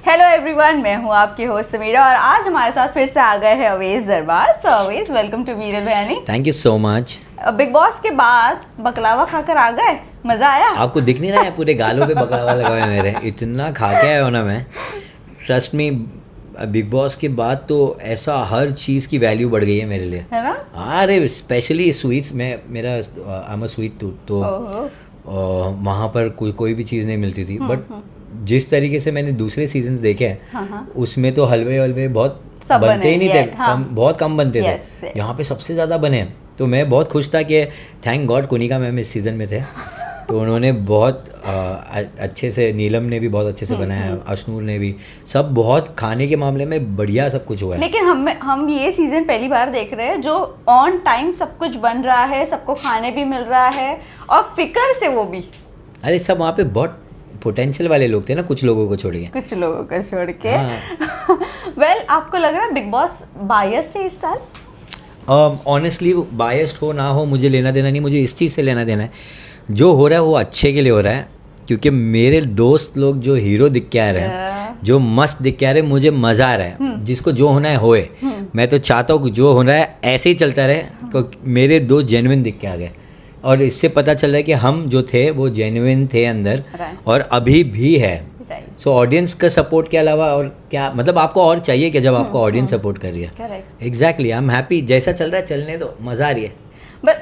Hello everyone, मैं हूँ आपकी होस्ट समीरा और आज हमारे साथ फिर से आ गए हैं अवेश दरबार। सो अवेश, वेलकम टू वीरल बयानी। Thank you so much. Big boss के बाद बकलावा खाकर आ गए, मजा आया? आपको दिख नहीं रहा है, पूरे गालों पे बकलावा लगा हुआ है मेरे, इतना खा के आया हूँ ना मैं। ट्रस्ट मी, बिग बॉस के बाद तो ऐसा हर चीज़ की वैल्यू बढ़ गई है मेरे लिए, है ना? अरे स्पेशली स्वीट्स में, मेरा I am a sweet tooth, तो वहाँ पर कोई भी चीज़ नहीं मिलती थी। बट जिस तरीके से मैंने दूसरे सीजन्स देखे हैं उसमें तो हलवे वलवे बहुत बनते ही नहीं थे, बहुत कम बनते थे। यहाँ पे सबसे ज़्यादा बने, तो मैं बहुत खुश था कि थैंक गॉड कुनिका मैम इस सीज़न में थे, तो उन्होंने बहुत अच्छे से, नीलम ने भी बहुत अच्छे से बनाया, अशनूर ने भी, सब बहुत खाने के मामले में बढ़िया सब कुछ हुआ है। लेकिन हम ये सीजन पहली बार देख रहे हैं जो ऑन टाइम सब कुछ बन रहा है, सबको खाने भी मिल रहा है और फिक्र से वो भी। अरे सब वहाँ पे बहुत पोटेंशियल वाले लोग थे ना, कुछ लोगों को छोड़ के। वेल, आपको लग रहा है बिग बॉस बायस्ड है इस साल? ऑनेस्टली बायस्ड हो ना हो मुझे लेना देना नहीं, मुझे इस चीज़ से लेना देना है, जो हो रहा है वो अच्छे के लिए हो रहा है। क्योंकि मेरे दोस्त लोग जो हीरो दिख के आ रहे हैं, जो मस्त दिख के आ रहे हैं, मुझे मज़ा आ रहा है। जिसको जो होना है होए, मैं तो चाहता हूँ कि जो होना है ऐसे ही चलता रहे। क्योंकि मेरे दो जेन्युइन दिख के आ गए और इससे पता चल रहा है कि हम जो थे वो जेन्युइन थे अंदर, और अभी भी है। सो ऑडियंस का सपोर्ट के अलावा और क्या, मतलब आपको और चाहिए कि जब आपको ऑडियंस सपोर्ट कर रही है। एग्जैक्टली, आई एम हैप्पी, जैसा चल रहा है चलने दो, मज़ा आ रही है। बट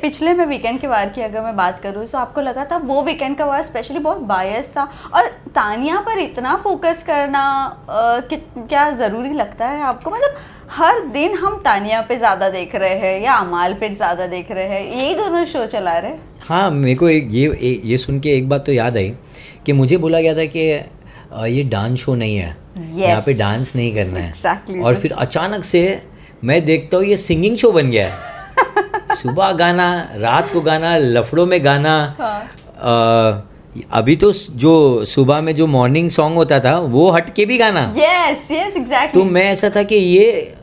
पिछले में वीकेंड के वार की अगर मैं बात करूँ तो आपको लगा था वो वीकेंड का वार स्पेशली बहुत बायस था, और तानिया पर इतना फोकस करना क्या ज़रूरी लगता है आपको? मतलब हर दिन हम तानिया पे ज़्यादा देख रहे हैं या अमाल पे ज़्यादा देख रहे हैं, यही दोनों शो चला रहे हैं। हाँ, मेरे को ये सुन के एक बात तो याद आई कि मुझे बोला गया था कि ये डांस शो नहीं है, यहाँ पे डांस नहीं करना है। Exactly, और फिर अचानक से मैं देखता हूँ ये सिंगिंग शो बन गया है। सुबह गाना, रात को गाना, लफड़ों में गाना। अभी तो जो सुबह में जो मॉर्निंग सॉन्ग होता था वो हट के भी गाना। Yes exactly. तो मैं ऐसा था कि ये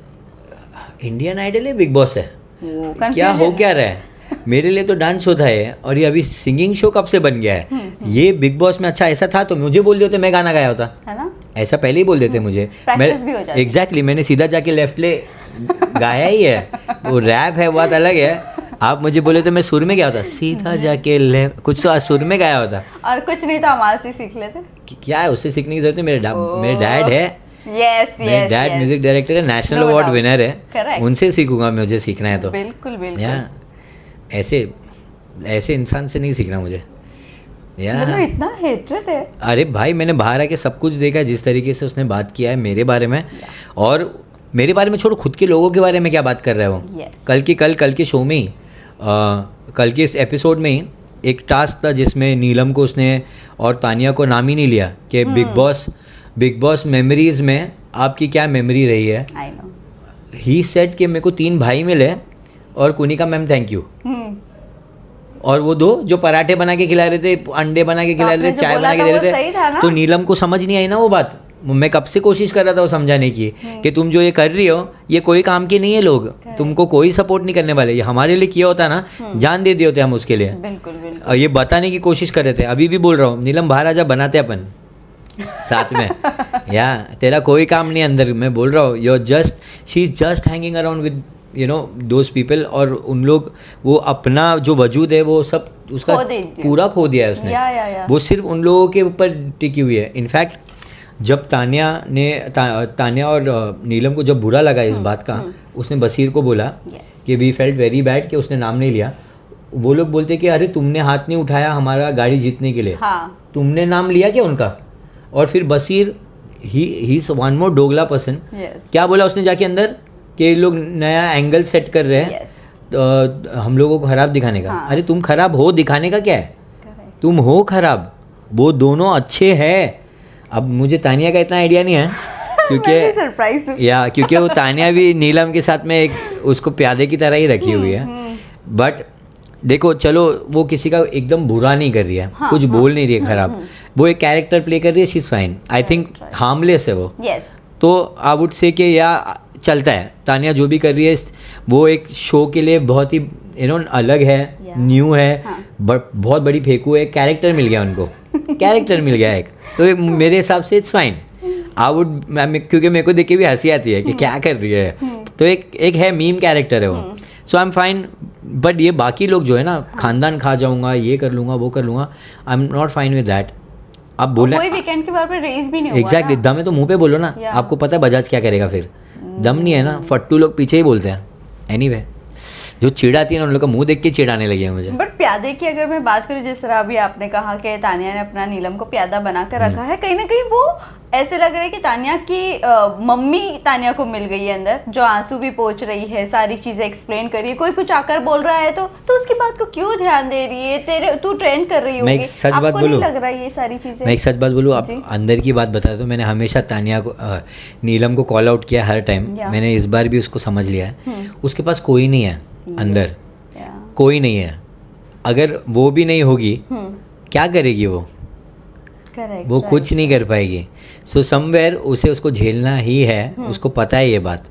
इंडियन आइडल है, बिग बॉस है, क्या हो क्या रहा है? मेरे लिए तो डांस शो था ये, और ये अभी सिंगिंग शो कब से बन गया है? ये बिग बॉस में अच्छा ऐसा था तो मुझे बोल देते, मैं गाना गाया होता, है ना? ऐसा पहले ही बोल देते मुझे। एग्जैक्टली, मैंने सीधा जाके लेफ्ट ले गाया ही है। वो रैप है, बात अलग है। आप मुझे बोले तो मैं सुर में गया होता, सीधा जाके लेफ्ट, कुछ तो सुर में गाया होता, और कुछ नहीं तो अमाल से सीख लेते। क्या है, उससे सीखने की जरूरत है। मेरे डैड है, मेरे डैड म्यूजिक डायरेक्टर है, नेशनल अवार्ड विनर है, उनसे सीखूंगा मुझे सीखना है तो। बिल्कुल ऐसे इंसान से नहीं सीखना मुझे यार। इतना हेट्रेड है। अरे भाई, मैंने बाहर आके सब कुछ देखा, जिस तरीके से उसने बात किया है मेरे बारे में, और मेरे बारे में छोड़ो, खुद के लोगों के बारे में क्या बात कर रहा है वो। कल के शो में ही, कल के इस एपिसोड में ही एक टास्क था जिसमें नीलम को उसने और तानिया को नाम ही नहीं लिया कि बिग बॉस मेमोरीज में आपकी क्या मेमोरी रही है। ही सेड कि मेरे को 3 भाई मिले और कुनिका मैम थैंक यू, और वो 2 जो पराठे बना के खिला रहे थे, अंडे बना के खिला रहे थे, चाय बना के दे रहे थे, तो नीलम को समझ नहीं आई ना वो बात। मैं कब से कोशिश कर रहा था वो समझाने की कि तुम जो ये कर रही हो ये कोई काम की नहीं है, लोग तुमको कोई सपोर्ट नहीं करने वाले। ये हमारे लिए किया होता ना, जान दे दिए होते हम उसके लिए। बिल्कुल। ये बताने की कोशिश कर रहे थे। अभी भी बोल रहा हूँ, नीलम बाहर आजा, बनाते अपन साथ में। या तेरा कोई काम नहीं अंदर, मैं बोल रहा हूँ, she is just hanging around with those people, और उन लोग वो अपना जो वजूद है वो सब उसका पूरा खो दिया है उसने। वो सिर्फ उन लोगों के ऊपर टिकी हुई है। इनफैक्ट जब तानिया और नीलम को जब बुरा लगा इस बात का, उसने बसीर को बोला कि वी फेल्ट वेरी बैड कि उसने नाम नहीं लिया। वो लोग बोलते कि अरे तुमने हाथ नहीं उठाया हमारा गाड़ी जीतने के लिए, तुमने नाम लिया क्या उनका? और फिर Basir, he is one more डोगला पर्सन, क्या बोला उसने जाके अंदर कि ये लोग नया एंगल सेट कर रहे हैं तो हम लोगों को खराब दिखाने का। अरे तुम खराब हो, दिखाने का क्या है? तुम हो खराब, वो दोनों अच्छे हैं। अब मुझे तानिया का इतना आइडिया नहीं है क्योंकि वो तानिया भी नीलम के साथ में एक उसको प्यादे की तरह ही रखी हुई है। बट देखो, चलो वो किसी का एकदम बुरा नहीं कर रही है, कुछ बोल नहीं रही है खराब, वो एक कैरेक्टर प्ले कर रही है, she is fine. I think harmless है वो। तो आई वुड से कि या चलता है, तानिया जो भी कर रही है वो एक शो के लिए बहुत ही अलग है, न्यू है, बहुत बड़ी फेंकू है, कैरेक्टर मिल गया उनको। कैरेक्टर मिल गया एक, तो मेरे हिसाब से इट्स फाइन। आई वुड, क्योंकि मेरे को देख के भी हंसी आती है कि क्या कर रही है, तो एक है मीम कैरेक्टर है वो, सो आई एम फाइन। बट ये बाकी लोग जो है ना, खानदान खा जाऊंगा, ये कर लूंगा, वो कर लूंगा, I am not fine with that. आप बोले कोई वीकेंड के बाद रेस भी नहीं हुआ एग्जैक्टली, दम है तो मुंह पे बोलो ना। आपको पता है बजाज क्या करेगा फिर, दम नहीं है ना, फट्टू लोग पीछे ही बोलते हैं। एनीवे, जो चिढ़ाती है ना उन लोग का मुंह देख के चिढ़ाने लगे हैं मुझे। बट प्यादे की अगर मैं बात करूँ, जिस तरह अभी आपने कहा कि तानिया ने अपना नीलम को प्यादा बना कर रखा है, कहीं ना कहीं वो ऐसे लग रहा है कि तानिया की मम्मी तानिया को मिल गई है अंदर, जो आंसू भी पोंछ रही है, सारी चीजें एक्सप्लेन कर रही है। कोई कुछ आकर बोल रहा है तो उसकी बात को क्यों ध्यान दे रही है, तू ट्रेंड कर रही होगी। मैं एक सच बात आपको नहीं बोलूं, लग रहा है ये सारी चीजें? मैं एक सच बात बोलूँ, आप अंदर की बात बता दो। मैंने हमेशा तानिया को नीलम को कॉल आउट किया हर टाइम, मैंने इस बार भी उसको समझ लिया है, उसके पास कोई नहीं है अंदर, कोई नहीं है। अगर वो भी नहीं होगी क्या करेगी वो? वो कुछ नहीं कर पाएगी। सो समवेयर उसे उसको झेलना ही है, उसको पता है ये बात।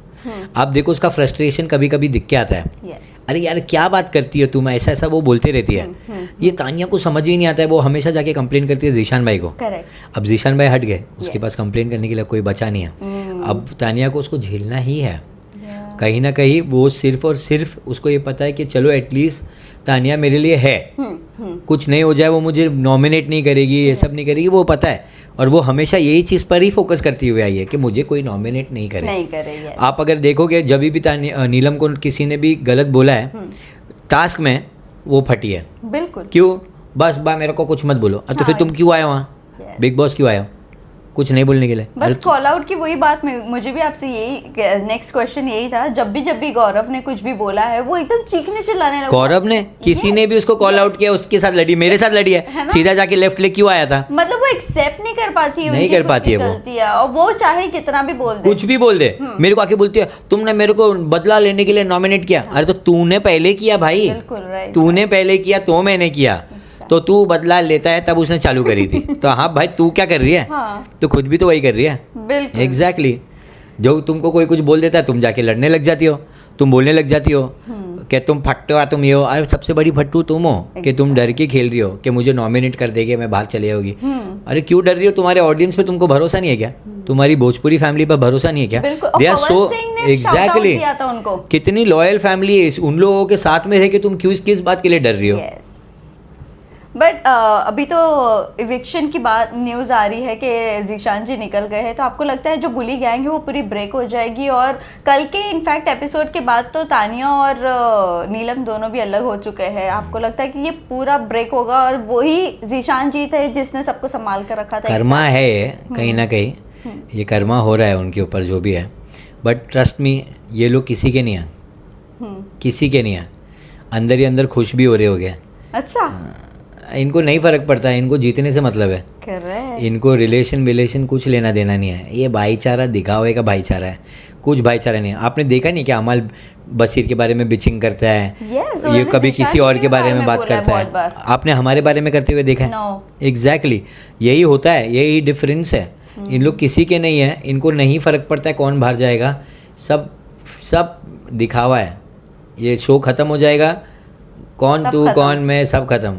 आप देखो उसका फ्रस्ट्रेशन कभी कभी दिख के आता है, अरे यार क्या बात करती है तुम, ऐसा ऐसा वो बोलती रहती है। ये तानिया को समझ ही नहीं आता है, वो हमेशा जाके कंप्लेन करती है जीशान भाई को। अब जीशान भाई हट गए, उसके पास कंप्लेन करने के लिए कोई बचा नहीं है। अब तानिया को उसको झेलना ही है। कहीं ना कहीं वो सिर्फ और सिर्फ उसको ये पता है कि चलो एटलीस्ट तानिया मेरे लिए है, कुछ नहीं हो जाए वो मुझे नॉमिनेट नहीं करेगी, ये सब नहीं करेगी, वो पता है। और वो हमेशा यही चीज़ पर ही फोकस करती हुई आई है कि मुझे कोई नॉमिनेट नहीं करे। आप अगर देखोगे जब भी नीलम को किसी ने भी गलत बोला है टास्क में, वो फटी है। बिल्कुल। क्यों? बस मेरे को कुछ मत बोलो। तो फिर तुम क्यों आए वहाँ, बिग बॉस क्यों आए हो? कुछ नहीं बोलने के लिए। बस कॉल आउट की वही बात मुझे भी आपसे यही नेक्स्ट क्वेश्चन यही था, जब भी गौरव ने कुछ भी बोला है वो एकदम चीखने चिल्लाने लगा। गौरव ने किसी ने भी उसको कॉल आउट किया, उसके साथ लड़ी, मेरे साथ लड़ी है, सीधा जाके लेफ्ट क्लिक क्यों आया था? मतलब वो एक्सेप्ट नहीं कर पाती है, नहीं कर पाती है वो, और वो चाहे कितना भी बोल दे, कुछ भी बोल दे। मेरे को आके बोलती है तुमने मेरे को बदला लेने के लिए नॉमिनेट किया। अरे तो तूने पहले किया भाई, तूने पहले किया तो मैंने किया, तो तू बदला लेता है तब उसने चालू करी थी। तो हाँ भाई तू क्या कर रही है? तो खुद भी तो वही कर रही है। बिल्कुल एग्जैक्टली। जो तुमको कोई कुछ बोल देता है तुम जाके लड़ने लग जाती हो, तुम बोलने लग जाती हो कि तुम फट्टू हो, तुम ये हो। अरे सबसे बड़ी फट्टू तुम हो कि तुम डर के खेल रही हो कि मुझे नॉमिनेट कर देगी, मैं बाहर चली जाऊंगी। अरे क्यों डर रही हो? तुम्हारे ऑडियंस पे तुमको भरोसा नहीं है क्या? तुम्हारी भोजपुरी फैमिली पर भरोसा नहीं है क्या? दे आर सो एग्जैक्टली, कितनी लॉयल फैमिली है, उन लोगों के साथ में है कि तुम क्यों किस बात के लिए डर रही हो? बट अभी तो इविक्शन की बात न्यूज़ आ रही है कि जीशान जी निकल गए हैं, तो आपको लगता है जो बुली गैंग है वो पूरी ब्रेक हो जाएगी? और कल के इनफैक्ट एपिसोड के बाद तो तानिया और नीलम दोनों भी अलग हो चुके हैं, आपको लगता है कि ये पूरा ब्रेक होगा और वही जीशान जी थे जिसने सबको संभाल कर रखा था? कर्मा है कहीं ना कहीं, ये कर्मा हो रहा है उनके ऊपर जो भी है। बट ट्रस्ट मी, ये लोग किसी के नहीं हैं, किसी के नहीं हैं, अंदर ही अंदर खुश भी हो रहे हो गए। अच्छा, इनको नहीं फर्क पड़ता है, इनको जीतने से मतलब है। इनको रिलेशन कुछ लेना देना नहीं है। ये भाईचारा दिखावे का भाईचारा है, कुछ भाईचारा नहीं है। आपने देखा नहीं क्या अमाल बशीर के बारे में बिचिंग करता है, ये कभी किसी और के बारे में बात करता है, आपने हमारे बारे में करते हुए देखा है? एग्जैक्टली, यही होता है, यही डिफरेंस है। इन लोग किसी के नहीं है, इनको नहीं फर्क पड़ता है कौन बाहर जाएगा, सब दिखावा है। ये शो खत्म हो जाएगा, कौन तू कौन मैं, सब खत्म।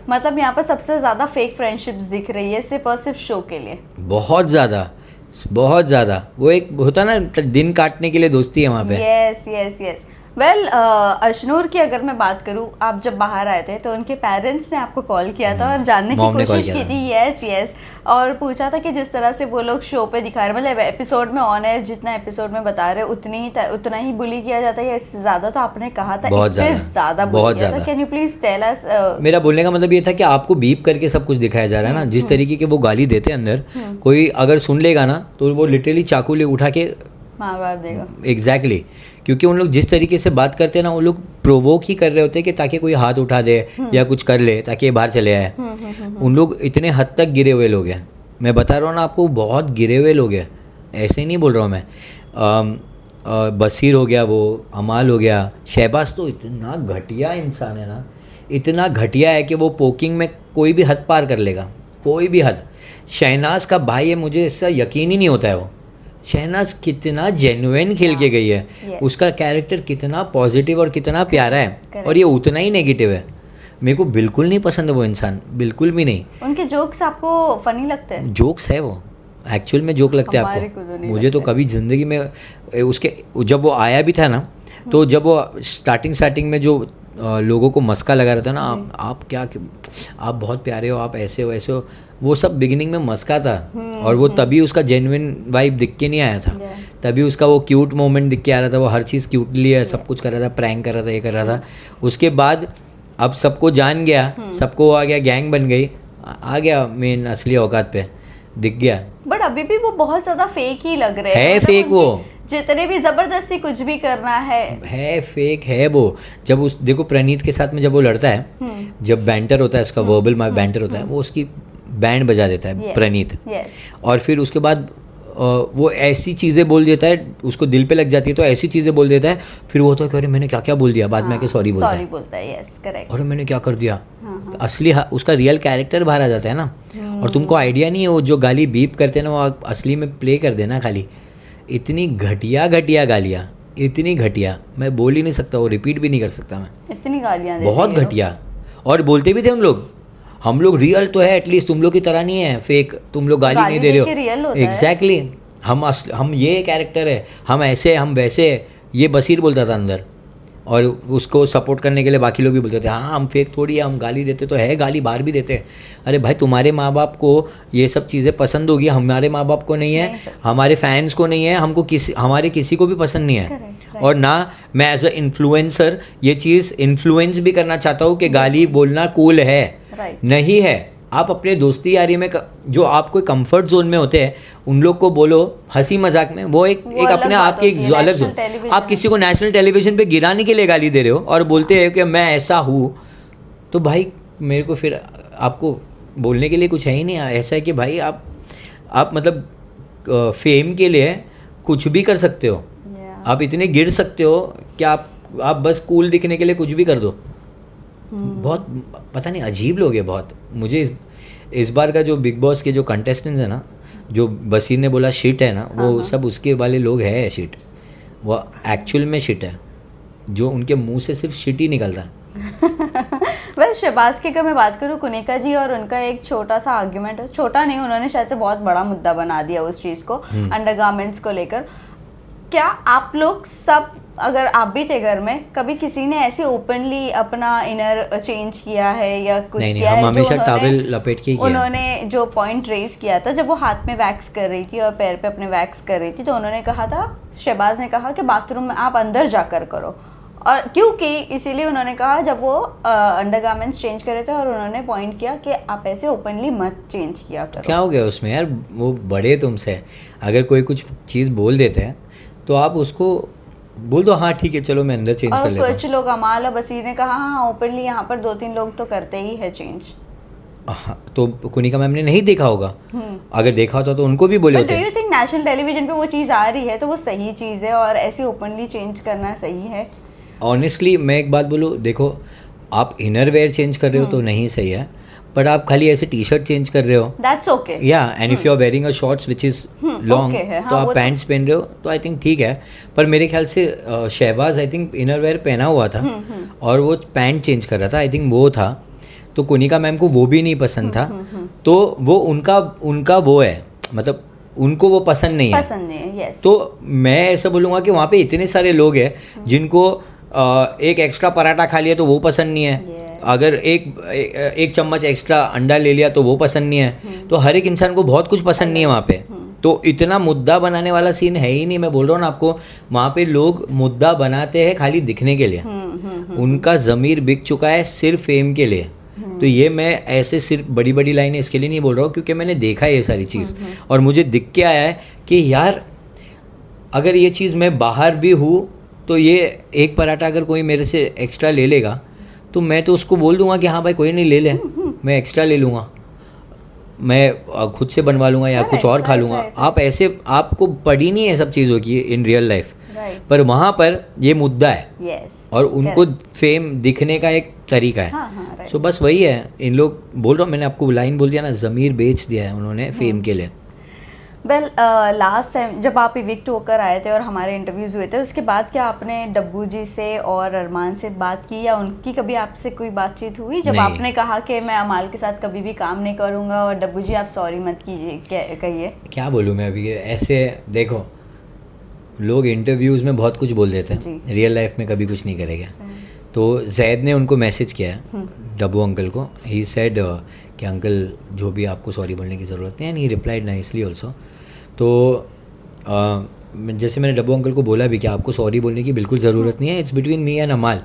मतलब यहाँ पर सबसे ज्यादा फेक फ्रेंडशिप्स दिख रही है सिर्फ और सिर्फ शो के लिए। बहुत ज़्यादा वो एक होता ना दिन काटने के लिए दोस्ती है वहाँ पे। यस। वेल, अशनूर की अगर मैं बात करूँ, आप जब बाहर आए थे तो उनके पेरेंट्स ने आपको कॉल किया था और जानने की कोशिश की थी। यस, और पूछा था कि जिस तरह से वो लोग शो पे दिखा रहे, मतलब एपिसोड में ऑन एयर जितना एपिसोड में बता रहे उतना ही बुली किया जाता है, इससे ज्यादा? तो आपने कहा था इससे ज्यादा बुली किया था। Can you please tell us? मेरा बोलने का मतलब ये था कि आपको बीप करके सब कुछ दिखाया जा रहा है ना, जिस तरीके के वो गाली देते हैं अंदर, कोई अगर सुन लेगा ना तो वो लिटरली चाकू ले उठा के मार देगा। एग्जैक्टली, क्योंकि उन लोग जिस तरीके से बात करते हैं ना, वो लोग प्रोवोक ही कर रहे होते हैं कि ताकि कोई हाथ उठा दे या कुछ कर ले ताकि ये बाहर चले आए। उन लोग इतने हद तक गिरे हुए लोग हैं, मैं बता रहा हूँ ना आपको, बहुत गिरे हुए लोग हैं, ऐसे ही नहीं बोल रहा हूँ मैं। बशीर हो गया, वो अमाल हो गया, शहबाज तो इतना घटिया इंसान है ना, इतना घटिया है कि वो पोकिंग में कोई भी हद पार कर लेगा, कोई भी हद। शहनाज का भाई है, मुझे इसका यकीन ही नहीं होता है वो। शहनाज कितना जेन्युइन खेल के गई है, उसका कैरेक्टर कितना पॉजिटिव और कितना प्यारा है, और ये उतना ही नेगेटिव है। मेरे को बिल्कुल नहीं पसंद वो इंसान, बिल्कुल भी नहीं। उनके जोक्स आपको फनी लगते हैं? जोक्स है वो, एक्चुअल में जोक लगता है हमारे को तो आपको? नहीं मुझे तो लगता। कभी ज़िंदगी में उसके जब वो आया भी था ना, तो जब वो स्टार्टिंग में जो लोगों को मस्का लगा रहा था ना, आप बहुत प्यारे हो, आप ऐसे हो ऐसे हो, वो सब बिगिनिंग में मस्का था। और वो तभी उसका जेन्युइन वाइब दिख के नहीं आया था, तभी उसका वो क्यूट मोमेंट दिख के आ रहा था, वो हर चीज़ क्यूटली है, सब कुछ कर रहा था, प्रैंक कर रहा था, ये कर रहा था। उसके बाद अब सबको जान गया, सबको आ गया, गैंग बन गई, आ गया मेन असली औकात पे, दिख गया। बट अभी भी वो बहुत ज्यादा फेक ही लग रहे हैं, है मतलब fake उनकी वो। जितने भी जबरदस्ती कुछ भी करना है फेक है वो। जब उस देखो प्रणीत के साथ में जब वो लड़ता है, जब बैंटर होता है उसका वर्बल बैंटर होता है, वो उसकी बैंड बजा देता है प्रणीत, और फिर उसके बाद वो ऐसी चीज़ें बोल देता है, उसको दिल पे लग जाती है, तो ऐसी चीज़ें बोल देता है, फिर वो होता है कि अरे मैंने क्या क्या बोल दिया, बाद में आके सॉरी बोलता है, यस करेक्ट। अरे मैंने क्या कर दिया। असली उसका रियल कैरेक्टर बाहर आ जाता है ना, और तुमको आइडिया नहीं है वो जो गाली बीप करते हैं ना, वो असली में प्ले कर देना खाली। इतनी घटिया घटिया गालियाँ, इतनी घटिया, मैं बोल ही नहीं सकता, वो रिपीट भी नहीं कर सकता मैं, इतनी गालियाँ बहुत घटिया। और बोलते भी थे हम लोग रियल तो है, एटलीस्ट तुम लोग की तरह नहीं है फेक, तुम लोग गाली नहीं दे रहे हो। एग्जैक्टली, हम ये कैरेक्टर है, हम ऐसे हम वैसे, ये बसीर बोलता था अंदर, और उसको सपोर्ट करने के लिए बाकी लोग भी बोलते थे हाँ हम फेक थोड़ी है, हम गाली देते तो है, गाली बाहर भी देते हैं। अरे भाई तुम्हारे माँ बाप को ये सब चीज़ें पसंद होगी, हमारे माँ बाप को नहीं है, हमारे फैंस को नहीं है, हमको हमारे किसी को भी पसंद नहीं है। और ना मैं एज अ इन्फ्लुएंसर ये चीज़ इन्फ्लुएंस भी करना चाहता हूँ कि गाली बोलना कूल है, नहीं है। आप अपने दोस्ती यारी में जो आपको कंफर्ट जोन में होते हैं उन लोग को बोलो हंसी मजाक में, वो एक अपने आप की एक अलग जोन। आप किसी को नेशनल टेलीविजन पे गिराने के लिए गाली दे रहे हो और बोलते हैं कि मैं ऐसा हूँ, तो भाई मेरे को फिर आपको बोलने के लिए कुछ है ही नहीं। ऐसा है कि भाई आप मतलब फेम के लिए कुछ भी कर सकते हो, आप इतने गिर सकते हो कि आप बस कूल दिखने के लिए कुछ भी कर दो। बहुत पता नहीं अजीब लोग हैं बहुत। मुझे इस बार का जो बिग बॉस के जो कंटेस्टेंट्स है ना, जो बसीर ने बोला शिट है ना, वो सब उसके वाले लोग हैं शिट, वो एक्चुअल में शिट है, जो उनके मुंह से सिर्फ शिट ही निकलता है। वैसे शहबाज की अगर मैं बात करूँ, कुनिका जी और उनका एक छोटा सा आर्ग्यूमेंट, छोटा नहीं, उन्होंने शायद से बहुत बड़ा मुद्दा बना दिया उस चीज़ को, अंडरगारमेंट्स को लेकर। क्या आप लोग सब, अगर आप भी थे घर में, कभी किसी ने ऐसे ओपनली अपना इनर चेंज किया है या कुछ नहीं, किया हम है? हमेशा टॉवेल लपेट के ही किया। उन्होंने जो पॉइंट रेज किया था जब वो हाथ में वैक्स कर रही थी और पैर पे अपने वैक्स कर रही थी, तो उन्होंने कहा था, शहबाज ने कहा कि बाथरूम में आप अंदर जाकर करो, और क्योंकि इसीलिए उन्होंने कहा जब वो अंडरगारमेंट्स चेंज कर रहे थे, और उन्होंने पॉइंट किया कि आप ऐसे ओपनली मत चेंज किया करो। क्या हो गया उसमें यार, वो बड़े तुमसे, अगर कोई कुछ चीज़ बोल देते हैं तो आप उसको बोल दो हाँ ठीक है चलो मैं अंदर चेंज कर लेता हूँ। कुछ लोग, अमाल और बसीर ने कहा हाँ ओपनली यहाँ पर 2-3 लोग तो करते ही है चेंज। हाँ, तो कुनिका मैम ने नहीं देखा होगा, अगर देखा होता तो उनको भी बोले होते। Do you think national television पे वो चीज़ आ रही है तो वो सही चीज़ है और ऐसे ओपनली चेंज करना सही है? ऑनेस्टली मैं एक बात बोलूँ, देखो आप इनर वेयर चेंज कर रहे हो तो नहीं सही है, बट आप खाली ऐसे टी शर्ट चेंज कर रहे हो, दैट्स ओके, या and if you are wearing a shorts which is long, तो आप पैंट्स पहन रहे हो तो आई थिंक ठीक है। पर मेरे ख्याल से Shehbaz I think inner wear पहना हुआ था और वो पैंट चेंज कर रहा था, आई थिंक वो था, तो कुनिका मैम को वो भी नहीं पसंद था, तो वो उनका वो है, मतलब उनको वो पसंद नहीं है, yes. तो मैं ऐसा बोलूँगा कि वहाँ पे इतने सारे लोग हैं जिनको एक एक्स्ट्रा पराठा खा लिया तो वो पसंद नहीं है, अगर एक चम्मच एक्स्ट्रा अंडा ले लिया तो वो पसंद नहीं है, तो हर एक इंसान को बहुत कुछ पसंद नहीं है वहाँ पे। तो इतना मुद्दा बनाने वाला सीन है ही नहीं। मैं बोल रहा हूँ ना आपको, वहाँ पे लोग मुद्दा बनाते हैं खाली दिखने के लिए, उनका ज़मीर बिक चुका है सिर्फ फेम के लिए। तो ये मैं ऐसे सिर्फ बड़ी बड़ी लाइनें इसके लिए नहीं बोल रहा हूँ, क्योंकि मैंने देखा है ये सारी चीज़ और मुझे दिख के आया है कि यार अगर ये चीज़ मैं बाहर भी हूँ तो ये एक पराठा अगर कोई मेरे से एक्स्ट्रा ले लेगा तो मैं तो उसको बोल दूंगा कि हाँ भाई कोई नहीं ले ले, मैं एक्स्ट्रा ले लूँगा, मैं खुद से बनवा लूँगा या कुछ और खा लूँगा। आप ऐसे, आपको पड़ी नहीं है सब चीज़ों की इन रियल लाइफ, पर वहाँ पर ये मुद्दा है और उनको फेम दिखने का एक तरीका है। सो बस वही है, इन लोग बोल रहा हूँ, मैंने आपको लाइन बोल दिया ना, ज़मीर बेच दिया है उन्होंने फेम के लिए। वेल लास्ट टाइम जब आप इविक्ट होकर आए थे और हमारे इंटरव्यूज़ हुए थे, उसके बाद क्या आपने डब्बू जी से और अरमान से बात की, या उनकी कभी आपसे कोई बातचीत हुई जब नहीं। आपने कहा कि मैं अमाल के साथ कभी भी काम नहीं करूँगा और डब्बू जी आप सॉरी मत कीजिए, कहिए? क्या बोलूँ मैं अभी, ऐसे देखो लोग इंटरव्यूज़ में बहुत कुछ बोल देते हैं, रियल लाइफ में कभी कुछ नहीं करेगा। तो जैद ने उनको मैसेज किया है डब्बू अंकल को, ही सेड कि अंकल जो भी आपको सॉरी बोलने की ज़रूरत नहीं है, and he replied nicely also. तो जैसे मैंने डब्बू अंकल को बोला भी कि आपको सॉरी बोलने की बिल्कुल ज़रूरत नहीं है, इट्स बिटवीन मी एंड अमाल,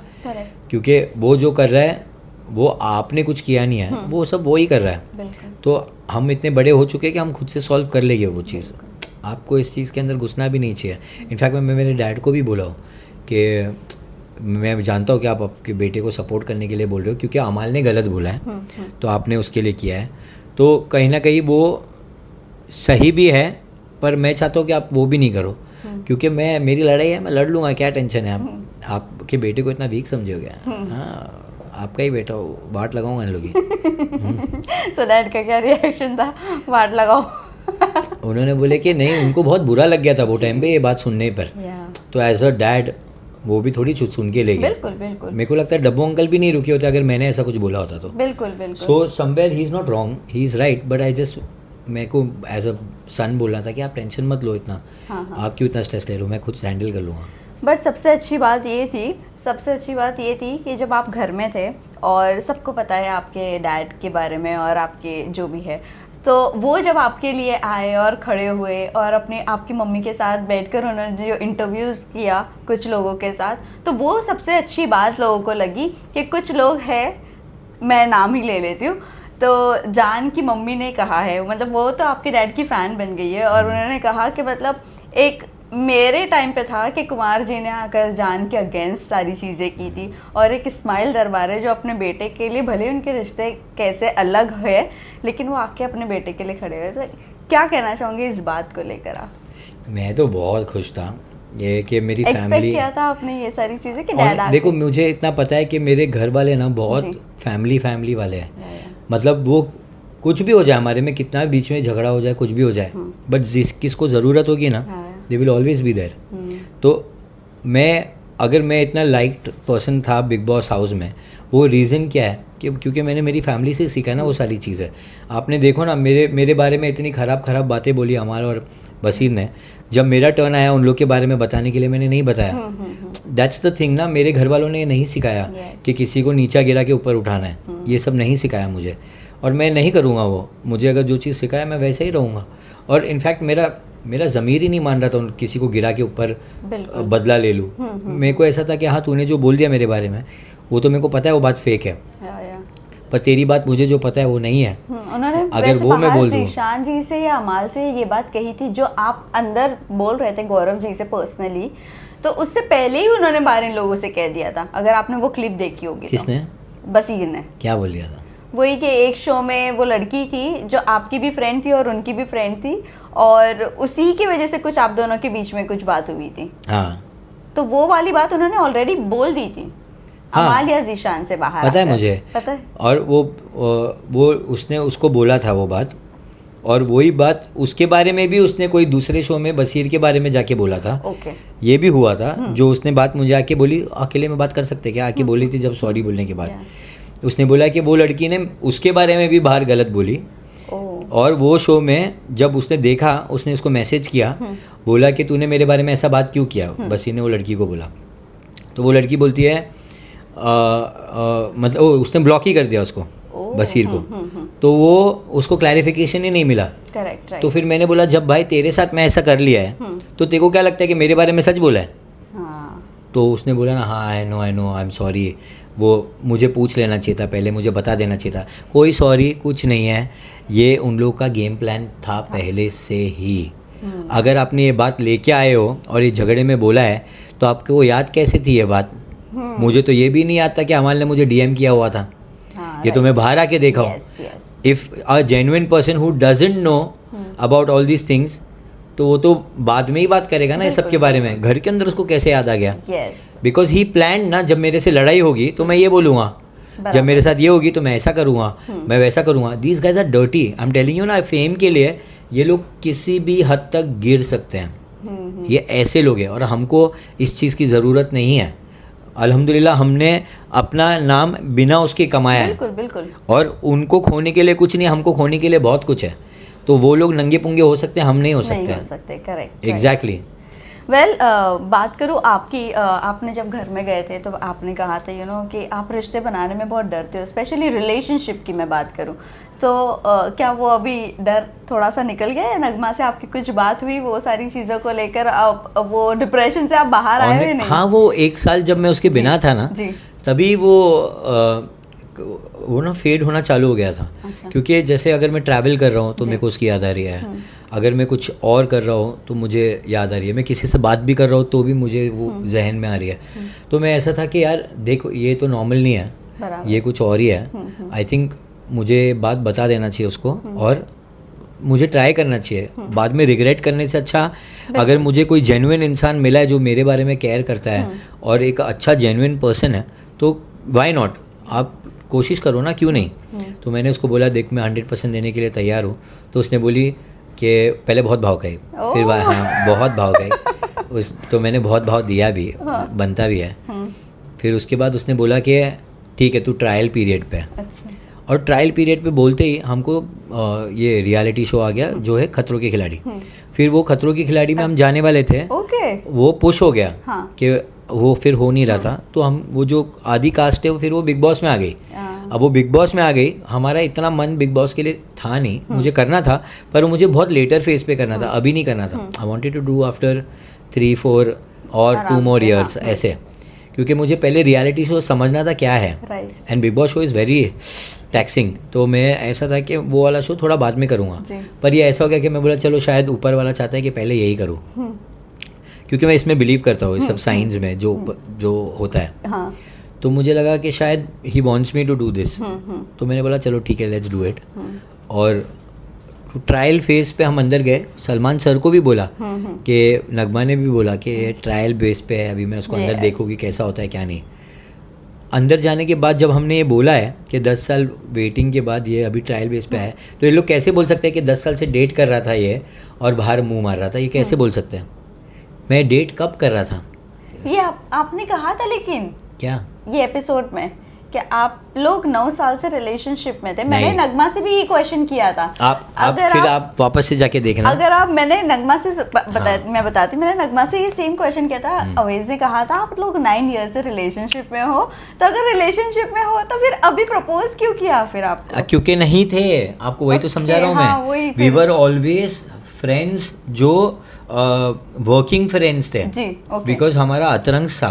क्योंकि वो जो कर रहा है वो आपने कुछ किया नहीं है, वो सब वो ही कर रहा है। तो हम इतने बड़े हो चुके हैं कि हम खुद से सॉल्व कर लेंगे वो चीज़, आपको इस चीज़ के अंदर घुसना भी नहीं चाहिए। इनफैक्ट मैं मेरे डैड को भी बोला हूँ कि मैं जानता हूँ कि आप आपके बेटे को सपोर्ट करने के लिए बोल रहे हो, क्योंकि अमाल ने गलत बोला है तो आपने उसके लिए किया है, तो कहीं ना कहीं वो सही भी है, पर मैं चाहता हूँ कि आप वो भी नहीं करो, क्योंकि मेरी लड़ाई है, मैं लड़ लूँगा, क्या टेंशन है। आपके बेटे को इतना वीक समझोगे? हाँ, आपका ही बेटा हो, वाट लगाऊंगा इन लोग की। सो डैड का क्या रिएक्शन था वाट लगाओ? उन्होंने बोले कि नहीं, उनको बहुत बुरा लग गया था वो टाइम पे ये बात सुनने पर, तो एज अ डैड वो भी थोड़ी सुन के ले गए। बिल्कुल बिल्कुल। मेरे को लगता है डब्बू अंकल भी नहीं रुके होते अगर मैंने ऐसा कुछ बोला होता तो। बिल्कुल बिल्कुल। So somewhere he is not wrong, he is right, but I just, मेरे को एज अ सन बोलना था कि आप टेंशन मत लो इतना, आप क्यों इतना स्ट्रेस ले रहे हो, मैं खुद हैंडल कर लूँगा। बट सबसे अच्छी बात ये थी कि जब आप घर में थे और सबको पता है आपके डैड के बारे में और आपके जो भी है, तो वो जब आपके लिए आए और खड़े हुए और अपने आपकी मम्मी के साथ बैठकर उन्होंने जो इंटरव्यूज़ किया कुछ लोगों के साथ, तो वो सबसे अच्छी बात लोगों को लगी कि कुछ लोग हैं, मैं नाम ही ले लेती हूँ, तो जान की मम्मी ने कहा है, मतलब वो तो आपके डैड की फ़ैन बन गई है, और उन्होंने कहा कि मतलब एक मेरे टाइम पे था कि कुमार जी ने आकर जान के अगेंस्ट सारी चीज़ें की थी, और एक इस्माइल दरबारे जो अपने बेटे के लिए, भले उनके रिश्ते कैसे अलग है, लेकिन वो आके अपने बेटे के लिए खड़े हुए। तो क्या कहना चाहोंगे इस बात को लेकर आप? मैं तो बहुत खुश था ये कि मेरी फैमिली, एक्सपेक्ट किया था आपने ये सारी चीज़ें कि डैड आके? देखो मुझे इतना पता है कि मेरे घर वाले ना बहुत फैमिली वाले हैं, मतलब वो कुछ भी हो जाए हमारे में, कितना बीच में झगड़ा हो जाए, कुछ भी हो जाए, बट किसको ज़रूरत होगी ना, they will always be there. तो मैं इतना लाइक्ड पर्सन था बिग बॉस हाउस में, वो रीज़न क्या है कि क्योंकि मैंने मेरी फैमिली से सीखा ना वो सारी चीज़ें। आपने देखो ना मेरे बारे में इतनी ख़राब बातें बोली अमाल और बसीर ने, जब मेरा टर्न आया उन लोग के बारे में बताने के लिए मैंने नहीं बताया। दैट्स द थिंग ना, मेरे घर वालों ने नहीं सिखाया कि किसी को नीचा गिरा के ऊपर उठाना है, ये सब नहीं सिखाया मुझे, और मैं नहीं करूँगा वो। मुझे अगर जो चीज़ सिखाया मैं वैसे ही रहूँगा, और इनफैक्ट मेरा ज़मीर ही नहीं मान रहा था किसी को गिरा के ऊपर बदला ले लूँ। मेरे को ऐसा था कि हाँ तूने जो बोल दिया मेरे बारे में वो तो मेरे को पता है वो बात फेक है, पर तेरी बात मुझे जो पता है वो नहीं है। उन्होंने अगर वो मैं बोल दूँ ईशान जी से या अमाल से ये बात कही थी जो आप अंदर बोल रहे थे गौरव जी से पर्सनली, तो उससे पहले ही उन्होंने बाहर इन लोगों से कह दिया था, अगर आपने वो क्लिप देखी होगी। किसने? बसीर ने। क्या बोल दिया था? वही कि एक शो में वो लड़की थी जो आपकी भी फ्रेंड थी और उनकी भी फ्रेंड थी, और उसी की वजह से कुछ आप दोनों के बीच में कुछ बात हुई थी। हाँ, तो वो वाली बात उन्होंने ऑलरेडी बोल दी थी। हाँ, अमाल या ज़ीशान से बाहर पता है मुझे, पता है। और वो उसने उसको बोला था वो बात, और वही बात उसके बारे में भी उसने कोई दूसरे शो में बसीर के बारे में जाके बोला था। ये भी हुआ था जो उसने बात मुझे आके बोली, अकेले में बात कर सकते क्या, आके बोली थी जब सॉरी बोलने के बाद। उसने बोला कि वो लड़की ने उसके बारे में भी बाहर गलत बोली, और वो शो में जब उसने देखा उसने उसको मैसेज किया, बोला कि तूने मेरे बारे में ऐसा बात क्यों किया, बसीर ने वो लड़की को बोला। तो वो लड़की बोलती है मतलब उसने ब्लॉक ही कर दिया उसको, बसीर को। तो वो उसको क्लैरिफिकेशन ही नहीं मिला। करेक्ट। तो फिर मैंने बोला जब भाई तेरे साथ मैं ऐसा कर लिया है तो तेरे को क्या लगता है कि मेरे बारे में सच बोला है? तो उसने बोला ना, हाँ I know I am sorry, वो मुझे पूछ लेना चाहिए था पहले, मुझे बता देना चाहिए था। कोई सॉरी कुछ नहीं है, ये उन लोगों का गेम प्लान था पहले से ही। अगर आपने ये बात लेके आए हो और ये झगड़े में बोला है तो आपको याद कैसे थी ये बात? मुझे तो ये भी नहीं याद था कि अमाल ने मुझे डीएम किया हुआ था। ये तो मैं बाहर आके देखा हूँ। If a genuine person who doesn't know about all these things, तो वो तो बाद में ही बात करेगा ना ये सब के बारे में। घर के अंदर उसको कैसे याद आ गया? बिकॉज ही प्लान ना, जब मेरे से लड़ाई होगी तो मैं ये बोलूँगा, जब मेरे साथ ये होगी तो मैं ऐसा करूँगा, मैं वैसा करूँगा। These guys are dirty, I am telling you ना। फेम के लिए ये लोग किसी भी हद तक गिर सकते हैं, ये ऐसे लोग हैं और हमको इस चीज़ की ज़रूरत नहीं है। अल्हम्दुलिल्लाह हमने अपना नाम बिना उसके कमाया है, बिल्कुल बिल्कुल। और उनको खोने के लिए कुछ नहीं, हमको खोने के लिए बहुत कुछ है। तो वो लोग नंगे पुंगे हो सकते हैं, हम नहीं हो सकते। Correct exactly. वेल बात करूँ आपकी, आपने जब घर में गए थे तो आपने कहा था कि आप रिश्ते बनाने में बहुत डरते हो, स्पेशली रिलेशनशिप की मैं बात करूँ तो क्या वो अभी डर थोड़ा सा निकल गया है? नगमा से आपकी कुछ बात हुई वो सारी चीज़ों को लेकर, वो डिप्रेशन से आप बाहर आए हुए नहीं? हाँ, वो 1 साल जब मैं उसके बिना था ना, तभी वो ना फेड होना चालू हो गया था। अच्छा। क्योंकि जैसे अगर मैं ट्रैवल कर रहा हूँ तो मेरे को उसकी याद आ रही है, अगर मैं कुछ और कर रहा हूँ तो मुझे याद आ रही है, मैं किसी से बात भी कर रहा हूँ तो भी मुझे वो जहन में आ रही है। तो मैं ऐसा था कि यार देखो ये तो नॉर्मल नहीं है, ये कुछ और ही है। आई थिंक मुझे बात बता देना चाहिए उसको और मुझे ट्राई करना चाहिए। बाद में रिग्रेट करने से अच्छा अगर मुझे कोई जेन्युइन इंसान मिला है जो मेरे बारे में केयर करता है और एक अच्छा जेन्युइन पर्सन है तो वाई नॉट, आप कोशिश करो ना, क्यों नहीं। तो मैंने उसको बोला देख मैं 100% देने के लिए तैयार हूँ। तो उसने बोली कि पहले बहुत भाव खाई, फिर हाँ बहुत भाव खाई तो मैंने बहुत भाव दिया भी, बनता भी है। फिर उसके बाद उसने बोला कि ठीक है तू ट्रायल पीरियड पे। अच्छा। और ट्रायल पीरियड पे बोलते ही हमको ये रियलिटी शो आ गया जो है खतरों के खिलाड़ी। फिर वो खतरों के खिलाड़ी में हम जाने वाले थे, वो पुश हो गया कि वो फिर हो नहीं रहा था। तो हम वो जो आधी कास्ट है वो फिर वो बिग बॉस में आ गई। अब वो बिग बॉस में आ गई, हमारा इतना मन बिग बॉस के लिए था नहीं, मुझे करना था पर मुझे बहुत लेटर फेज पे करना था, अभी नहीं करना था। I wanted to do after 3-4 और 2 more years ऐसे, क्योंकि मुझे पहले रियलिटी शो समझना था क्या है। And Bigg Boss show is very taxing. तो मैं ऐसा था कि वो वाला शो थोड़ा बाद में करूँगा, पर ये ऐसा हो गया कि मैं बोला चलो शायद ऊपर वाला चाहता है कि पहले यही करूँ, क्योंकि मैं इसमें बिलीव करता हूँ, सब साइंस में जो होता है। तो मुझे लगा कि शायद he wants me to do this. तो मैंने बोला चलो ठीक है लेट्स डू इट। और ट्रायल फेज पे हम अंदर गए, सलमान सर को भी बोला कि नगमा ने भी बोला कि ट्रायल बेस पे है, अभी मैं उसको अंदर देखूँगी कैसा होता है क्या नहीं। अंदर जाने के बाद जब हमने ये बोला है कि 10 साल वेटिंग के बाद ये अभी ट्रायल बेस पे है, तो ये लोग कैसे बोल सकते हैं कि 10 साल से डेट कर रहा था ये और बाहर मुंह मार रहा था, ये कैसे बोल सकते हैं। मैं डेट कब कर रहा था ये आपने कहा था, लेकिन क्या ये एपिसोड में कि आप लोग 9 साल से रिलेशनशिप में थे। मैंने नगमा से भी ये क्वेश्चन किया था। आप वापस से जाके देखना। अगर आप मैंने नगमा से मैं बताती हूँ, मैंने नगमा से ये सेम क्वेश्चन किया था। अवेज ने कहा था आप लोग 9 ईयर से रिलेशनशिप में हो, तो अगर रिलेशनशिप में हो तो फिर अभी प्रपोज क्यों किया फिर आपको? क्योंकि नहीं थे, आपको वही तो समझा रहा हूँ मैं। वी वर ऑलवेज फ्रेंड्स, जो वर्किंग फ्रेंड्स थे जी, बिकॉज हमारा अतरंग था।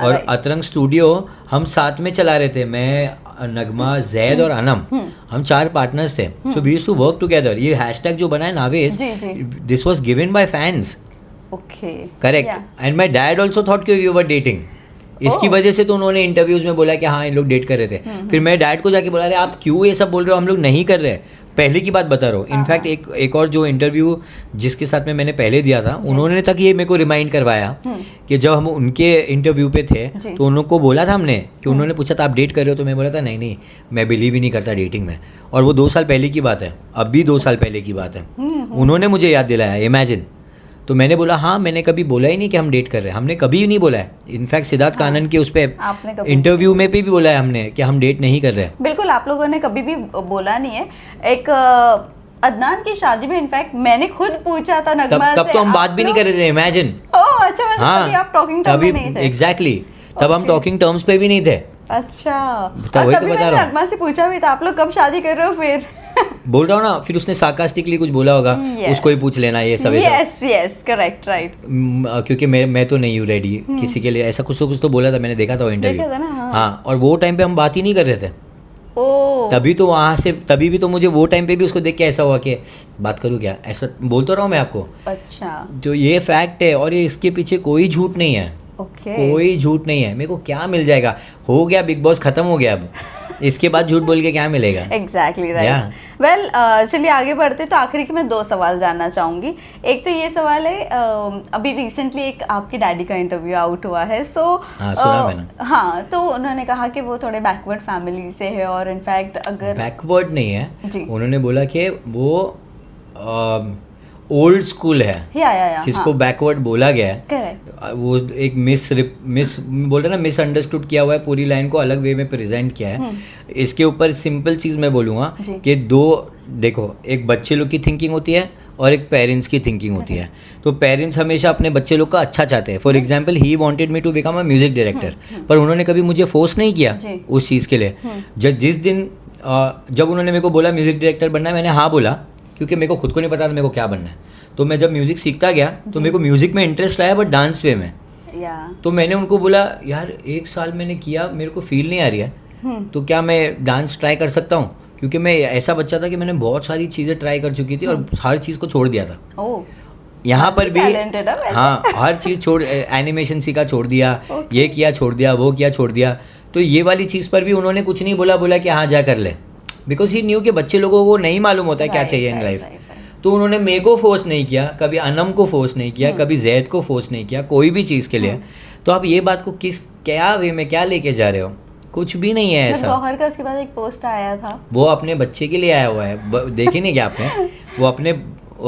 और अतरंग स्टूडियो हम साथ में चला रहे थे, मैं नगमा जैद और अनम, हम 4 पार्टनर्स थे। So we used to work together. ये हैशटैग जो बना है नावेज, this was given by fans. Okay, correct. And my dad also thought कि वी वर डेटिंग। इसकी वजह से तो उन्होंने इंटरव्यूज में बोला कि हाँ इन लोग डेट कर रहे थे। फिर मैं डैड को जाके बोला रहे आप क्यों ये सब बोल रहे हो, हम लोग नहीं कर रहे, पहले की बात बता रहा हूँ। इनफैक्ट एक और जो इंटरव्यू जिसके साथ में मैंने पहले दिया था, उन्होंने तक ये मेरे को रिमाइंड करवाया कि जब हम उनके इंटरव्यू पे थे तो उनको बोला था हमने कि उन्होंने पूछा था आप डेट कर रहे हो, तो मैं बोला था नहीं मैं बिलीव ही नहीं करता डेटिंग में। और वो 2 साल पहले की बात है, अब भी 2 साल पहले की बात है। उन्होंने मुझे याद दिलाया, इमेजिन। तो मैंने बोला हाँ, मैंने कभी बोला ही नहीं कि हम डेट कर रहे हैं, हमने कभी नहीं बोला है। इनफैक्ट सिद्धार्थ कानन के उस पर इंटरव्यू में भी बोला है हमने कि हम डेट नहीं कर रहे हैं। बिल्कुल, आप लोगों ने कभी भी बोला नहीं है। एक अदनान की शादी में इनफैक्ट मैंने खुद पूछा था नगमा से, तब तो हम बात भी नहीं कर रहे थे, इमेजिन। ओह अच्छा, मतलब आप टॉकिंग टर्म्स में नहीं थे। एग्जैक्टली, तब हम टॉकिंग टर्म्स पे भी नहीं थे। अच्छा, वही तो बता रहा हूँ। नगमा से पूछा भी था आप लोग कब शादी कर रहे हो, फिर बोल रहा हूँ ना, फिर उसने सार्कास्टिकली कुछ बोला होगा, उसको ही पूछ लेना ये सब। Yes correct, right. क्योंकि मैं तो नहीं हूँ रेडी किसी के लिए, ऐसा कुछ तो बोला था, मैंने देखा था वो इंटरव्यू। हाँ, और वो टाइम पे हम बात ही नहीं कर रहे थे। तभी तो वहाँ से, तभी भी तो मुझे वो टाइम पे भी उसको देख के ऐसा हुआ कि बात करूँ क्या, ऐसा बोलता रहा हूँ मैं आपको। अच्छा, तो ये फैक्ट है और ये इसके पीछे कोई झूठ नहीं है। कोई झूठ नहीं है। मेरे को क्या मिल जाएगा, हो गया बिग बॉस खत्म हो गया, अब इसके बाद झूठ बोल के क्या मिलेगा। Exactly right. वेल चलिए आगे बढ़ते। तो आखिरी के मैं 2 सवाल जानना चाहूँगी। एक तो ये सवाल है, अभी रिसेंटली एक आपके डैडी का इंटरव्यू आउट हुआ है, सुना मैंने। हाँ, तो उन्होंने कहा कि वो थोड़े बैकवर्ड फैमिली से है और इनफैक्ट अगर बैकवर्ड नहीं है, उन्होंने बोला कि वो ओल्ड स्कूल है, या जिसको बैकवर्ड बोला गया है। करेक्ट। वो एक मिस बोल रहे ना, मिसअंडरस्टूड किया हुआ है, पूरी लाइन को अलग वे में प्रेजेंट किया है। इसके ऊपर सिंपल चीज़ मैं बोलूँगा कि देखो, एक बच्चे लोग की थिंकिंग होती है और एक पेरेंट्स की थिंकिंग होती है। तो पेरेंट्स हमेशा अपने बच्चे लोग का अच्छा चाहते हैं। For example, he wanted me to become a music director, पर उन्होंने कभी मुझे फोर्स नहीं किया उस चीज़ के लिए। जिस दिन जब उन्होंने मेरे को बोला म्यूजिक डायरेक्टर बनना है, मैंने हाँ बोला, क्योंकि मेरे को खुद को नहीं पता था मेरे को क्या बनना है। तो मैं जब म्यूज़िक सीखता गया तो मेरे को म्यूज़िक में इंटरेस्ट आया, बट डांस वे में। तो मैंने उनको बोला, यार 1 साल मैंने किया, मेरे को फील नहीं आ रही है, तो क्या मैं डांस ट्राई कर सकता हूँ? क्योंकि मैं ऐसा बच्चा था कि मैंने बहुत सारी चीज़ें ट्राई कर चुकी थी और हर चीज़ को छोड़ दिया था। यहाँ पर भी हाँ, हर चीज़ छोड़, एनिमेशन सीखा छोड़ दिया, ये किया छोड़ दिया, वो किया छोड़ दिया। तो ये वाली चीज़ पर भी उन्होंने कुछ नहीं बोला कि हाँ जा कर ले, बिकॉज ही न्यू कि बच्चे लोगों को नहीं मालूम होता है क्या चाहिए इन लाइफ। तो उन्होंने मेरे को फोर्स नहीं किया, कभी अनम को फोर्स नहीं किया, कभी जैद को फोर्स नहीं किया, कोई भी चीज़ के लिए। तो आप ये बात को क्या वे में क्या लेके जा रहे हो? कुछ भी नहीं है ऐसा। गौहर का इसके बाद एक पोस्ट आया था, वो अपने बच्चे के लिए आया हुआ है, देखी नहीं क्या आपने? वो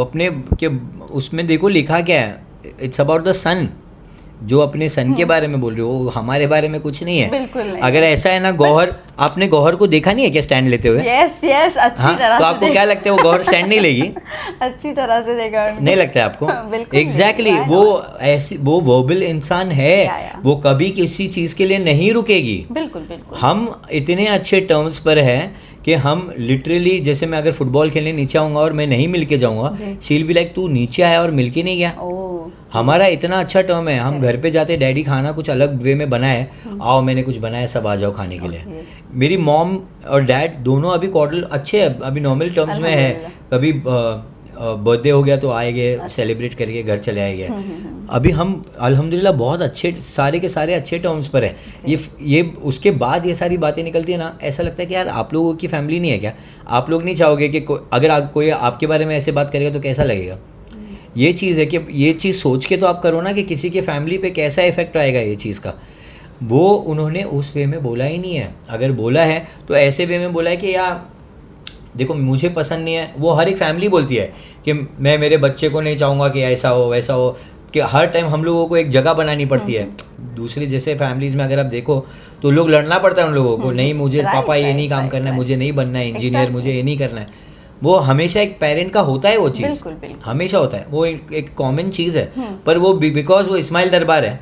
अपने के उसमें देखो लिखा क्या है, इट्स अबाउट द सन। जो अपने सन के बारे में बोल रहे हो, वो हमारे बारे में कुछ नहीं है। बिल्कुल नहीं। अगर ऐसा है ना, गौहर, आपने गौहर को देखा नहीं है क्या स्टैंड लेते हुए? यस अच्छी तरह तो आपको क्या लगता है, वो गौहर स्टैंड नहीं लेगी? अच्छी तरह से देखा नहीं लगता है आपको? बिल्कुल एग्जैक्टली, वो वर्बल इंसान है, वो कभी किसी चीज के लिए नहीं रुकेगी। बिल्कुल। हम इतने अच्छे टर्म्स पर है कि हम लिटरली, जैसे मैं अगर फुटबॉल खेलने नीचे आऊँगा और मैं नहीं मिल के जाऊँगा, शील बी लाइक तू नीचे आया और मिल के नहीं गया। हमारा इतना अच्छा टर्म है, हम घर पे जाते, डैडी खाना कुछ अलग वे में बना है, आओ मैंने कुछ बनाया, सब आ जाओ खाने के लिए। मेरी मॉम और डैड दोनों अभी कॉर्डल अच्छे हैं, अभी नॉर्मल टर्म्स में है। कभी बर्थडे हो गया तो आएंगे, सेलिब्रेट करके घर चले आएंगे। अभी हम अल्हम्दुलिल्लाह बहुत अच्छे, सारे के सारे अच्छे टर्म्स पर है। ये उसके बाद ये सारी बातें निकलती है ना, ऐसा लगता है कि यार आप लोगों की फैमिली नहीं है क्या? आप लोग नहीं चाहोगे कि अगर कोई आपके बारे में ऐसे बात करेगा तो कैसा लगेगा? ये चीज़ है कि ये चीज़ सोच के तो आप करो ना कि किसी के फैमिली पे कैसा इफेक्ट आएगा ये चीज़ का। वो उन्होंने उस वे में बोला ही नहीं है। अगर बोला है तो ऐसे वे में बोला है कि यार देखो मुझे पसंद नहीं है। वो हर एक फैमिली बोलती है कि मैं मेरे बच्चे को नहीं चाहूँगा कि ऐसा हो वैसा हो, कि हर टाइम हम लोगों को एक जगह बनानी पड़ती है। दूसरी जैसे फैमिलीज़ में अगर आप देखो तो लोग लड़ना पड़ता है उन लोगों को, नहीं मुझे पापा ये नहीं काम करना है, मुझे नहीं बनना है इंजीनियर, मुझे ये नहीं करना है। वो हमेशा एक पेरेंट का होता है, वो चीज़ हमेशा होता है, वो एक कॉमन चीज़ है। पर वो बिकॉज वो इस्माइल दरबार है,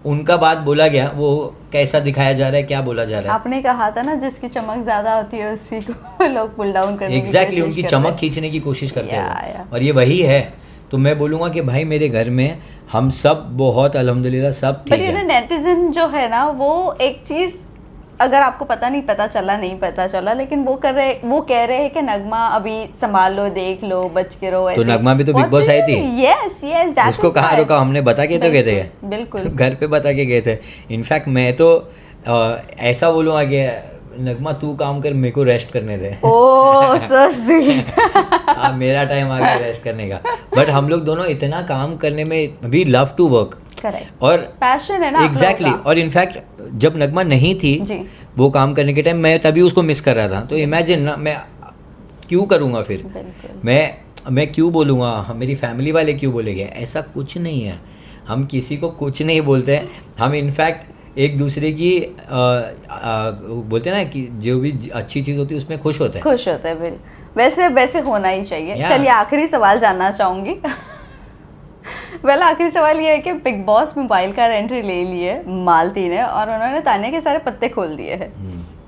उनका बात बोला गया, वो कैसा दिखाया जा रहा है, क्या बोला जा रहा है। आपने कहा था ना जिसकी चमक ज्यादा होती है उसी को लोग पुल डाउन करने एग्जैक्टली उनकी चमक खींचने की कोशिश करते हैं और ये वही है। तो मैं बोलूँगा कि भाई मेरे घर में हम सब बहुत अल्हम्दुलिल्लाह सब ठीक है। नेटिजन जो है ना, वो एक चीज़ अगर आपको पता चला, लेकिन वो कह रहे हैं कि नगमा अभी संभाल लो, देख लो, बच के रहो। तो नगमा भी तो बिग बॉस आई थी। यस उसको कहाँ रोका हमने? बता के तो गए थे, बिल्कुल घर पे बता के गए थे। इनफैक्ट मैं तो ऐसा बोलूँगा कि नगमा तू काम कर, मेरे को रेस्ट करने दे। ओह सो स्वीट। मेरा टाइम आ गया रेस्ट करने का। बट हम लोग दोनों इतना काम करने में, वी लव टू वर्क और पैशन है ना। एग्जैक्टली। और इनफैक्ट जब नगमा नहीं थी वो काम करने के टाइम, मैं तभी उसको मिस कर रहा था। तो इमेजिन ना, मैं क्यों करूँगा फिर, मैं क्यों बोलूँगा, मेरी फैमिली वाले क्यों बोलेंगे? ऐसा कुछ नहीं है, हम किसी को कुछ नहीं बोलते हैं। हम इनफैक्ट एक दूसरे की बोलते हैं ना कि जो भी अच्छी चीज़ होती है उसमें खुश होते हैं। वैसे होना ही चाहिए। चलिए आखिरी सवाल जानना चाहूँगी। आखिरी सवाल ये है कि बिग बॉस मोबाइल का एंट्री ले लिए मालती ने और उन्होंने तानिया के सारे पत्ते खोल दिए हैं।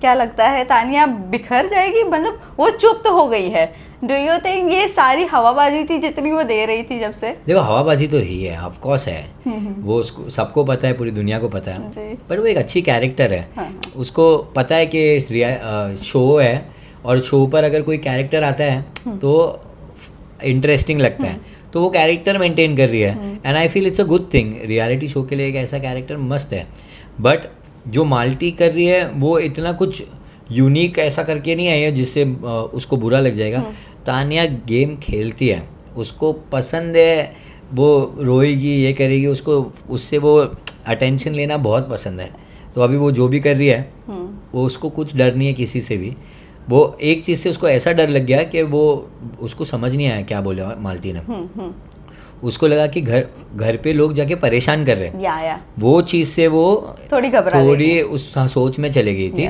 क्या लगता है तानिया बिखर जाएगी? मतलब वो चुप तो हो गई है, डू यू थिंक ये सारी हवाबाजी थी जितनी वो दे रही थी जब से? देखो हवाबाजी तो ही है, ऑफ कोर्स है, वो उसको सबको पता है, पूरी दुनिया को पता है। पर वो एक अच्छी कैरेक्टर है। उसको पता है कि शो है और शो पर अगर कोई कैरेक्टर आता है तो इंटरेस्टिंग लगता है, तो वो कैरेक्टर मेंटेन कर रही है। And I feel it's a good thing. Reality show के लिए एक ऐसा कैरेक्टर मस्त है। बट जो माल्टी कर रही है वो इतना कुछ यूनिक ऐसा करके नहीं आई है जिससे उसको बुरा लग जाएगा। तानिया गेम खेलती है, उसको पसंद है, वो रोएगी, ये करेगी, उसको उससे वो अटेंशन लेना बहुत पसंद है। तो अभी वो जो भी कर रही है वो उसको कुछ डर नहीं है किसी से भी। वो एक चीज़ से उसको ऐसा डर लग गया कि वो उसको समझ नहीं आया क्या बोले मालती ने। उसको लगा कि घर पे लोग जाके परेशान कर रहे हैं, या वो चीज़ से वो थोड़ी घबरा गई थोड़ी उस सोच में चले गई थी।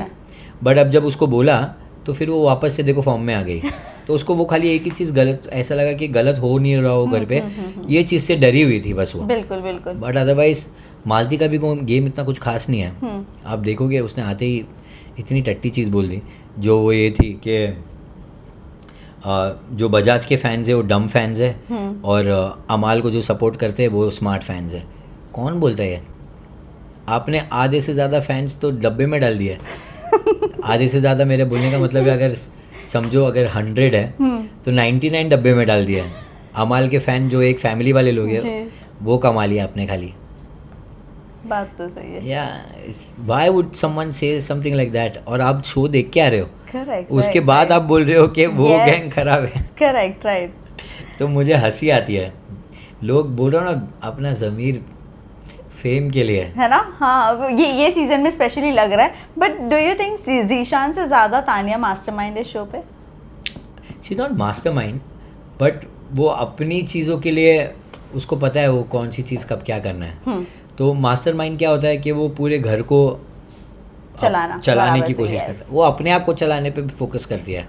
बट अब जब उसको बोला तो फिर वो वापस से देखो फॉर्म में आ गई। तो उसको वो खाली एक ही चीज़ गलत, ऐसा लगा कि गलत हो नहीं रहा हो घर पे, ये चीज़ से डरी हुई थी बस वो। बिल्कुल बिल्कुल। बट अदरवाइज मालती का भी गेम इतना कुछ खास नहीं है। आप देखोगे उसने आते ही इतनी टट्टी चीज़ बोल दी, जो वो ये थी कि जो बजाज के फैंस है वो डम फैंस है और अमाल को जो सपोर्ट करते हैं वो स्मार्ट फैंस है। कौन बोलता है? आपने आधे से ज़्यादा फैंस तो डब्बे में डाल दिया। आधे से ज़्यादा मेरे बोलने का मतलब है, अगर समझो अगर 100 है तो 99 डब्बे में डाल दिया है। अमाल के फ़ैन जो एक फैमिली वाले लोग हैं वो कमा लिया आपने खाली। बात तो सही है। या व्हाई वुड समवन से समथिंग लाइक दैट? और आप शो देख के आ रहे हो, करेक्ट, उसके बाद आप बोल रहे हो कि वो गैंग खराब है। Correct, right. तो मुझे हंसी आती है। लोग बोल रहे हो ना, अपना ज़मीर फेम के लिए है ना। हाँ, ये सीजन में स्पेशली लग रहा है। But do you think Zeeshan से ज़्यादा तानिया मास्टरमाइंड है शो पे? शी नॉट मास्टरमाइंड, बट वो अपनी चीज़ों के लिए उसको पता है वो कौन सी चीज़ कब क्या करना है। तो मास्टरमाइंड क्या होता है कि वो पूरे घर को चलाने की कोशिश करता है। वो अपने आप को चलाने पे फोकस करती है।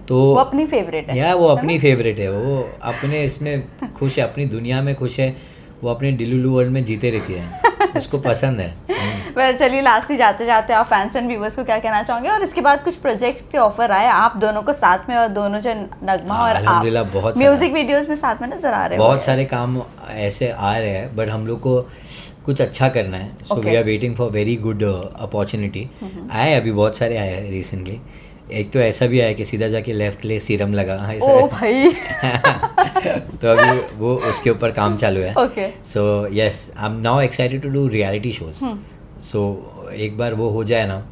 तो वो अपनी फेवरेट है। वो अपनी फेवरेट है। वो अपने इसमें खुश है, अपनी दुनिया में खुश है। वो अपने डिलुलू वर्ल्ड में जीते रहती है। उसको पसंद है। वेल, चलिए लास्टली जाते जाते आप फैंस एंड व्यूवर्स को क्या कहना चाहोगे? और इसके बाद कुछ प्रोजेक्ट्स के ऑफर आए आप दोनों को साथ में, और दोनों जो नगमा और आप बहुत म्यूजिक वीडियोस में साथ में नजर आ रहे हो। बहुत सारे काम ऐसे आ रहे हैं, बट हम लोग को कुछ अच्छा करना है। So we are waiting for very good opportunity. आए अभी बहुत सारे आए हैं रिसेंटली। एक तो ऐसा भी आया कि सीधा जाके लेफ्ट ले सीरम लगा। ओ भाई। तो अभी वो उसके ऊपर काम चालू है। Okay. So yes, I am now excited to do reality shows. सो एक बार वो हो जाए ना,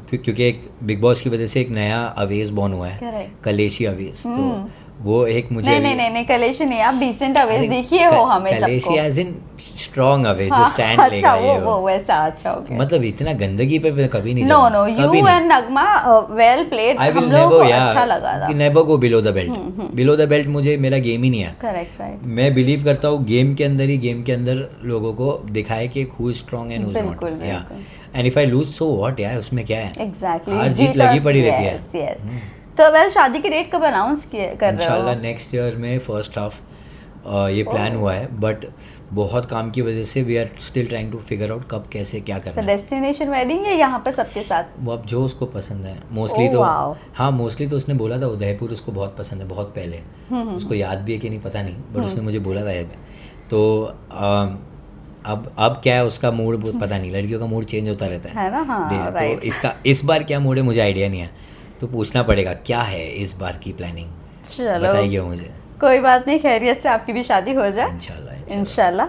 क्योंकि एक बिग बॉस की वजह से एक नया अवेज बॉर्न हुआ है, कलेशी अवेज। तो वो एक मुझे नहीं कलेशी नहीं, आप डिसेंट अवेज देखिए हो हमें सबको। कलेशी एज इन स्ट्रॉन्ग अवेज जो स्टैंड लेगा। अच्छा, वो वैसा। अच्छा, ओके। मतलब इतना गंदगी पे कभी नहीं। No you and Nagma well played. हम लोगों को अच्छा लगा था। Never go below the belt. Below the belt मुझे मेरा गेम ही नहीं है। Correct, right. मैं बिलीव करता हूँ गेम के अंदर लोगों को दिखाए कि who is strong and who is not. या and if I lose so what यार, उसमें क्या है? एग्जैक्टली, हार जीत लगी पड़ी रहती है। यस। तो वेल, शादी की डेट कब अनाउंस कर रहे हो? इंशाल्लाह नेक्स्ट ईयर में फर्स्ट हाफ ये प्लान हुआ है। बट बहुत काम की वजह से we are still trying to figure out कब कैसे क्या करना है। डेस्टिनेशन वेडिंग या यहाँ पे सबके साथ? वो अब जो उसको पसंद है। मोस्टली तो हाँ, मोस्टली तो उसने बोला था उदयपुर उसको बहुत पसंद है, बहुत पहले। उसको याद भी है कि नहीं पता नहीं, बट उसने मुझे बोला था। तो अब क्या है उसका मूड पता नहीं, लड़कियों का मूड चेंज होता रहता है ना। हाँ, तो इसका इस बार क्या मूड है मुझे आइडिया नहीं है, तो पूछना पड़ेगा क्या है इस बार की प्लानिंग। चलो बताइए मुझे। कोई बात नहीं, खैरियत से आपकी भी शादी हो जाए इंशाल्लाह। इंशाल्लाह।